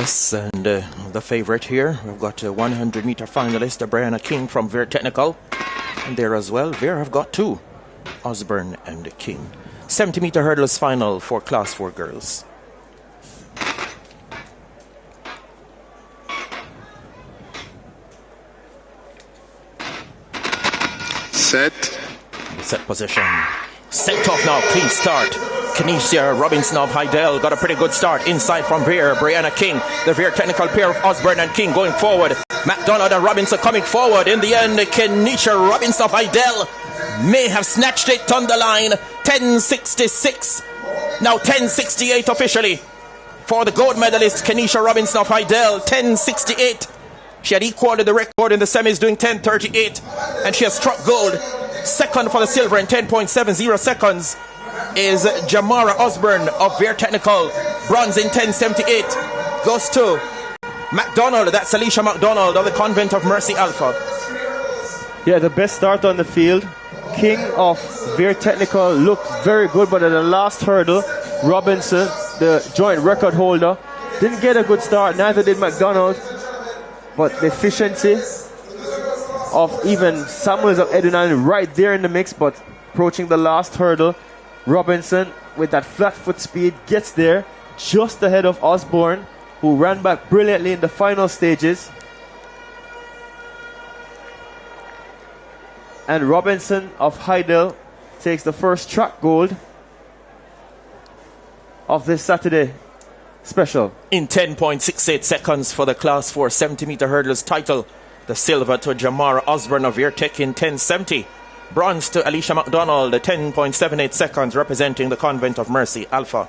Yes, and the favorite here, we've got a 100-meter finalist, Brianna King from Veer Technical. And there as well, Veer have got two, Osborne and King. 70-meter hurdles final for Class 4 girls. Set position. Set off now, clean start. KENEISHA Robinson of Hydel got a pretty good start inside from Veer. Brianna King, the Veer Technical pair of Osborne and King going forward. McDonald and Robinson coming forward. In the end, KENEISHA Robinson of Hydel may have snatched it on the line. 10:66. Now 10:68 officially for the gold medalist KENEISHA Robinson of Hydel. 10:68. She had equaled the record in the semis doing 10:38, and she has struck gold. Second for the silver in 10.70 seconds is Jamara Osborne of Veer Technical. Bronze in 10:78 goes to McDonald. That's Alicia McDonald of the Convent of Mercy Alpha. Yeah, the best start on the field. King of Veer Technical looked very good, but at the last hurdle, Robinson, the joint record holder, didn't get a good start. Neither did McDonald. But the efficiency of even Samuels of Edwin right there in the mix, but approaching the last hurdle, Robinson with that flat foot speed gets there just ahead of Osborne, who ran back brilliantly in the final stages. And Robinson of Hydel takes the first track gold of this Saturday special. In 10.68 seconds for the Class 4 70-meter hurdles title. The silver to Jamara Osborne of Veer Tech in 10:70. Bronze to Alicia McDonald, 10.78 seconds, representing the Convent of Mercy Alpha.